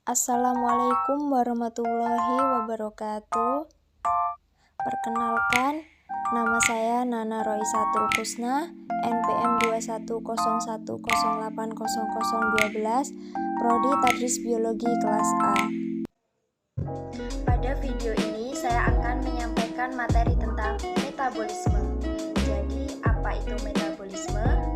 Assalamualaikum warahmatullahi wabarakatuh. Perkenalkan, nama saya Nana Roisatul Kusna, NPM 21010808012, Prodi Tadris Biologi kelas A. Pada video ini saya akan menyampaikan materi tentang metabolisme. Jadi, apa itu metabolisme?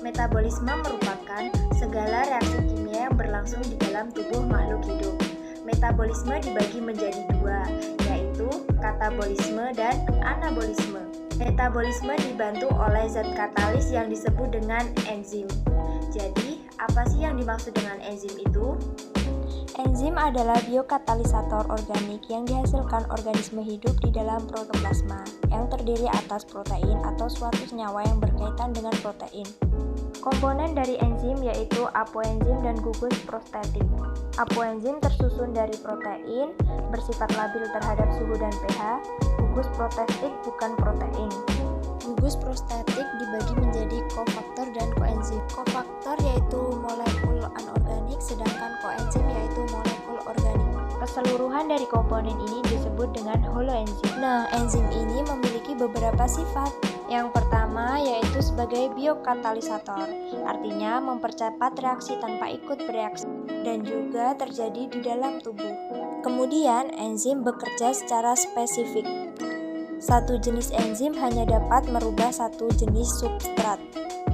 Metabolisme merupakan segala reaksi kimia yang berlangsung di dalam tubuh makhluk hidup. Metabolisme dibagi menjadi dua, yaitu katabolisme dan anabolisme. Metabolisme dibantu oleh zat katalis yang disebut dengan enzim. Jadi, apa sih yang dimaksud dengan enzim itu? Enzim adalah biokatalisator organik yang dihasilkan organisme hidup di dalam protoplasma yang terdiri atas protein atau suatu senyawa yang berkaitan dengan protein. Komponen dari enzim yaitu apoenzim dan gugus prostetik. Apoenzim tersusun dari protein, bersifat labil terhadap suhu dan pH. Gugus prostetik bukan protein. Gugus prostetik dibagi menjadi kofaktor dan koenzim. Kofaktor yaitu molekul anorganik, sedangkan koenzim yaitu molekul organik. Keseluruhan dari komponen ini disebut dengan holoenzim. Nah, enzim ini memiliki beberapa sifat. Yang pertama yaitu sebagai biokatalisator, artinya mempercepat reaksi tanpa ikut bereaksi dan juga terjadi di dalam tubuh. Kemudian, enzim bekerja secara spesifik. Satu jenis enzim hanya dapat merubah satu jenis substrat.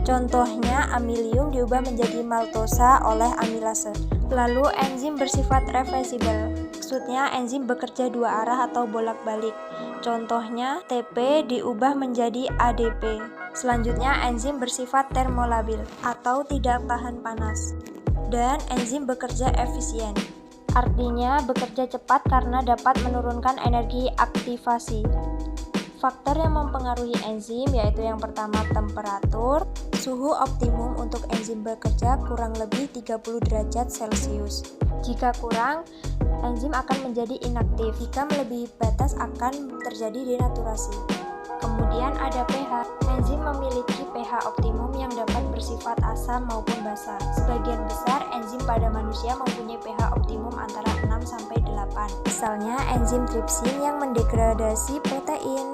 Contohnya, amilium diubah menjadi maltosa oleh amilase. Lalu, enzim bersifat reversibel. Maksudnya, enzim bekerja dua arah atau bolak-balik. Contohnya, TP diubah menjadi ADP. Selanjutnya, enzim bersifat termolabil atau tidak tahan panas. Dan enzim bekerja efisien. Artinya, bekerja cepat karena dapat menurunkan energi aktivasi. Faktor yang mempengaruhi enzim yaitu yang pertama temperatur. Suhu optimum untuk enzim bekerja kurang lebih 30 derajat Celcius. Jika kurang, enzim akan menjadi inaktif. Jika melebihi batas akan terjadi denaturasi. Kemudian ada pH. Enzim memiliki pH optimum yang dapat bersifat asam maupun basa. Sebagian besar enzim pada manusia mempunyai pH optimum antara 6 sampai 8. Misalnya enzim tripsin yang mendegradasi protein.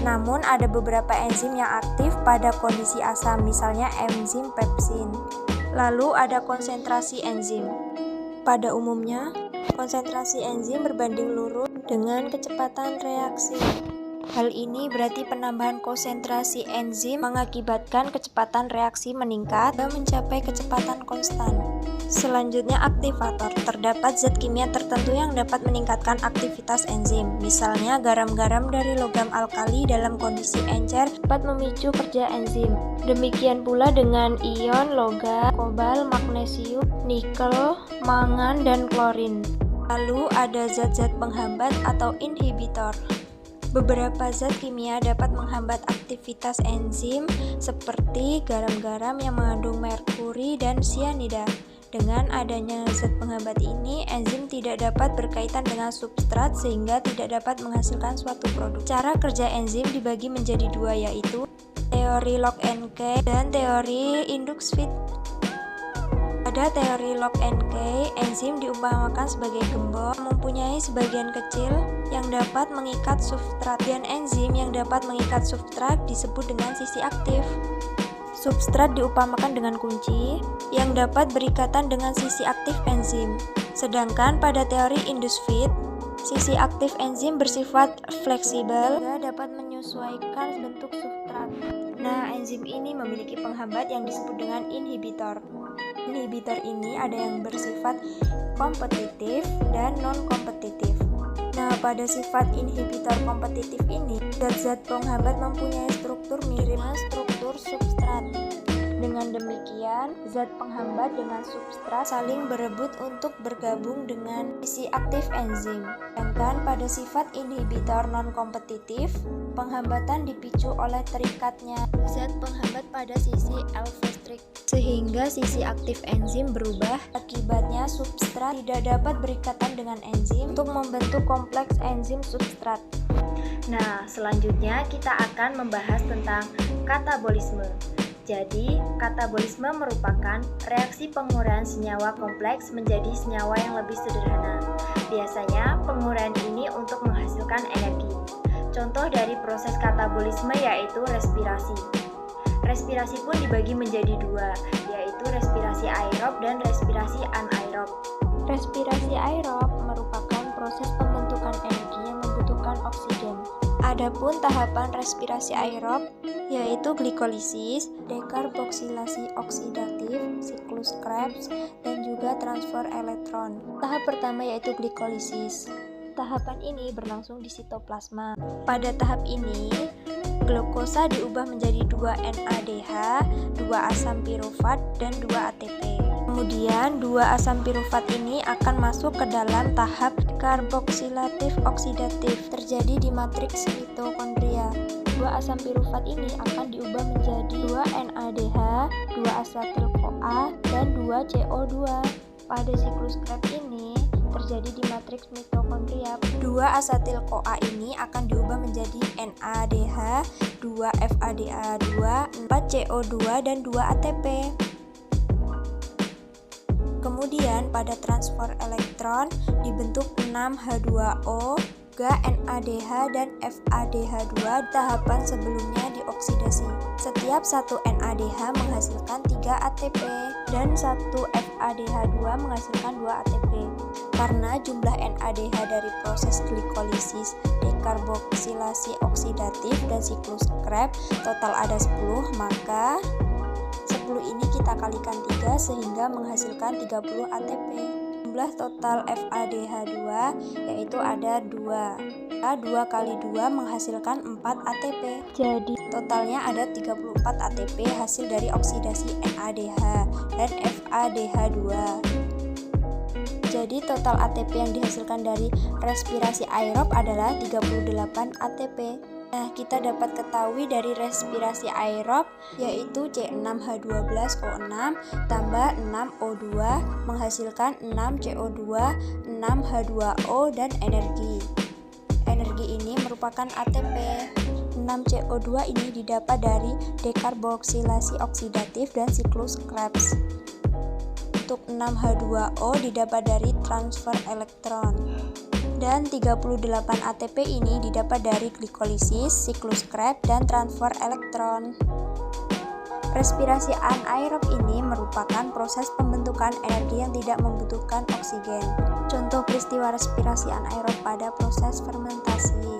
Namun ada beberapa enzim yang aktif pada kondisi asam, misalnya enzim pepsin. Lalu ada konsentrasi enzim. Pada umumnya, konsentrasi enzim berbanding lurus dengan kecepatan reaksi. Hal ini berarti penambahan konsentrasi enzim mengakibatkan kecepatan reaksi meningkat dan mencapai kecepatan konstan. Selanjutnya aktivator. Terdapat zat kimia tertentu yang dapat meningkatkan aktivitas enzim. Misalnya garam-garam dari logam alkali dalam kondisi encer dapat memicu kerja enzim. Demikian pula dengan ion logam, kobal, magnesium, nikel, mangan, dan klorin. Lalu ada zat-zat penghambat atau inhibitor. Beberapa zat kimia dapat menghambat aktivitas enzim seperti garam-garam yang mengandung merkuri dan sianida. Dengan adanya zat penghambat ini, enzim tidak dapat berkaitan dengan substrat sehingga tidak dapat menghasilkan suatu produk. Cara kerja enzim dibagi menjadi dua, yaitu teori lock and key dan teori Indukschwitz. Pada teori lock and key, enzim diumpamakan sebagai gembok mempunyai sebagian kecil yang dapat mengikat substrat, dan enzim yang dapat mengikat substrat disebut dengan sisi aktif. Substrat diumpamakan dengan kunci yang dapat berikatan dengan sisi aktif enzim. Sedangkan pada teori Indukschwitz, sisi aktif enzim bersifat fleksibel dan dapat menyesuaikan bentuk substrat. Nah, enzim ini memiliki penghambat yang disebut dengan inhibitor. Inhibitor ini ada yang bersifat kompetitif dan non-kompetitif. Nah, pada sifat inhibitor kompetitif ini, zat-zat penghambat mempunyai struktur mirip dengan struktur substrat. Dengan demikian, zat penghambat dengan substrat saling berebut untuk bergabung dengan sisi aktif enzim. Sedangkan pada sifat inhibitor non-kompetitif, penghambatan dipicu oleh terikatnya zat penghambat pada sisi alpha-strik, sehingga sisi aktif enzim berubah. Akibatnya substrat tidak dapat berikatan dengan enzim untuk membentuk kompleks enzim substrat. Nah, selanjutnya kita akan membahas tentang katabolisme. Jadi, katabolisme merupakan reaksi penguraian senyawa kompleks menjadi senyawa yang lebih sederhana. Biasanya, penguraian ini untuk menghasilkan energi. Contoh dari proses katabolisme yaitu respirasi. Respirasi pun dibagi menjadi dua, yaitu respirasi aerob dan respirasi anaerob. Respirasi aerob merupakan proses pembentukan energi yang membutuhkan oksigen. Adapun tahapan respirasi aerob yaitu glikolisis, dekarboksilasi oksidatif, siklus Krebs, dan juga transfer elektron. Tahap pertama yaitu glikolisis. Tahapan ini berlangsung di sitoplasma. Pada tahap ini, glukosa diubah menjadi 2 NADH, 2 asam pirufat, dan 2 ATP. Kemudian, 2 asam pirufat ini akan masuk ke dalam tahap karboksilatif oksidatif terjadi di matriks mitokondria. 2 asam pirufat ini akan diubah menjadi 2 NADH, 2 asetil-CoA, dan 2 CO2. Pada siklus Krebs ini terjadi di matriks mitokondria. 2 asetil-CoA ini akan diubah menjadi NADH, 2 FADA2, 4 CO2, dan 2 ATP. Kemudian pada transfer elektron dibentuk 6H2O, 3 NADH dan FADH2. Tahapan sebelumnya dioksidasi. Setiap 1 NADH menghasilkan 3 ATP dan 1 FADH2 menghasilkan 2 ATP. Karena jumlah NADH dari proses glikolisis, dekarboksilasi oksidatif, dan siklus Krebs total ada 10, maka 10 ini kita kalikan 3 sehingga menghasilkan 30 ATP. Jumlah total FADH2 yaitu ada 2. 2 kali 2 menghasilkan 4 ATP. Jadi totalnya ada 34 ATP hasil dari oksidasi NADH dan FADH2. Jadi total ATP yang dihasilkan dari respirasi aerob adalah 38 ATP. Nah, kita dapat ketahui dari respirasi aerob yaitu C6H12O6 tambah 6O2 menghasilkan 6CO2, 6H2O, dan energi. Energi ini merupakan ATP. 6CO2 ini didapat dari dekarboksilasi oksidatif dan siklus Krebs. Untuk 6H2O didapat dari transfer elektron. Dan 38 ATP ini didapat dari glikolisis, siklus Krebs, dan transfer elektron. Respirasi anaerob ini merupakan proses pembentukan energi yang tidak membutuhkan oksigen. Contoh peristiwa respirasi anaerob pada proses fermentasi.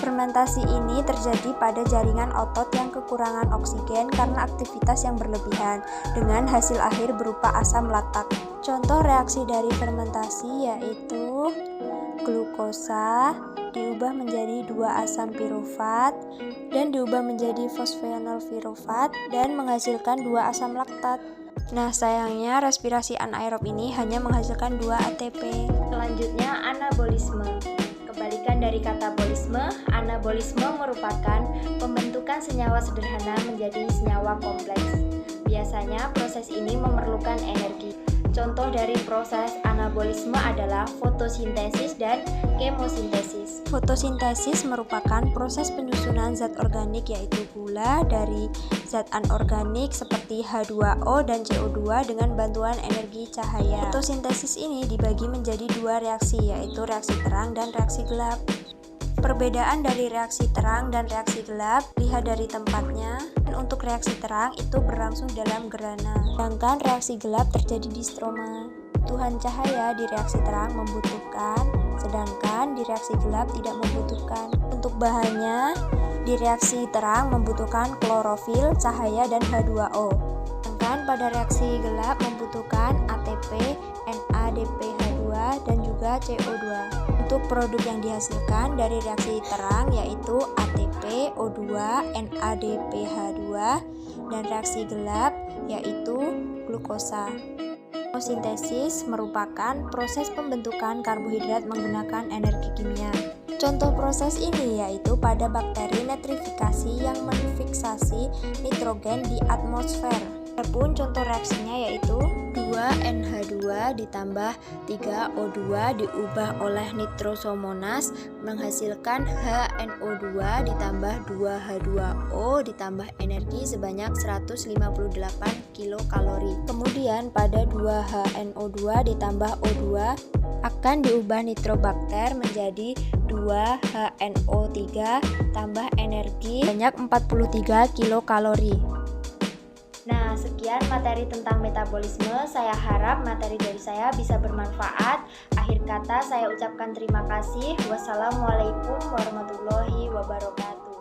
Fermentasi ini terjadi pada jaringan otot yang kekurangan oksigen karena aktivitas yang berlebihan, dengan hasil akhir berupa asam laktat. Contoh reaksi dari fermentasi yaitu glukosa diubah menjadi 2 asam pirufat dan diubah menjadi fosfenol pirufat dan menghasilkan 2 asam laktat. Nah, sayangnya respirasi anaerob ini hanya menghasilkan 2 ATP. Selanjutnya, anabolisme. Kebalikan dari katabolisme, anabolisme merupakan pembentukan senyawa sederhana menjadi senyawa kompleks. Biasanya proses ini memerlukan energi. Contoh dari proses anabolisme adalah fotosintesis dan kemosintesis. Fotosintesis merupakan proses penyusunan zat organik yaitu gula dari zat anorganik seperti H2O dan CO2 dengan bantuan energi cahaya. Fotosintesis ini dibagi menjadi 2 reaksi yaitu reaksi terang dan reaksi gelap. Perbedaan dari reaksi terang dan reaksi gelap lihat dari tempatnya. Untuk reaksi terang itu berlangsung dalam gerhana, sedangkan reaksi gelap terjadi di stroma. Kebutuhan cahaya di reaksi terang membutuhkan, sedangkan di reaksi gelap tidak membutuhkan. Untuk bahannya, di reaksi terang membutuhkan klorofil, cahaya, dan H2O. Sedangkan pada reaksi gelap membutuhkan ATP, NADPH2, dan juga CO2. Untuk produk yang dihasilkan dari reaksi terang yaitu ATP, O2, NADPH2, dan reaksi gelap yaitu glukosa. Fotosintesis merupakan proses pembentukan karbohidrat menggunakan energi kimia. Contoh proses ini yaitu pada bakteri nitrifikasi yang memfiksasi nitrogen di atmosfer. Adapun contoh reaksinya yaitu 2 2NH2 ditambah 3O2 diubah oleh nitrosomonas menghasilkan HNO2 ditambah 2H2O ditambah energi sebanyak 158 kilokalori. Kemudian pada 2HNO2 ditambah O2 akan diubah nitrobakter menjadi 2HNO3 tambah energi sebanyak 43 kilokalori. Nah, sekian materi tentang metabolisme. Saya harap materi dari saya bisa bermanfaat. Akhir kata saya ucapkan terima kasih. Wassalamualaikum warahmatullahi wabarakatuh.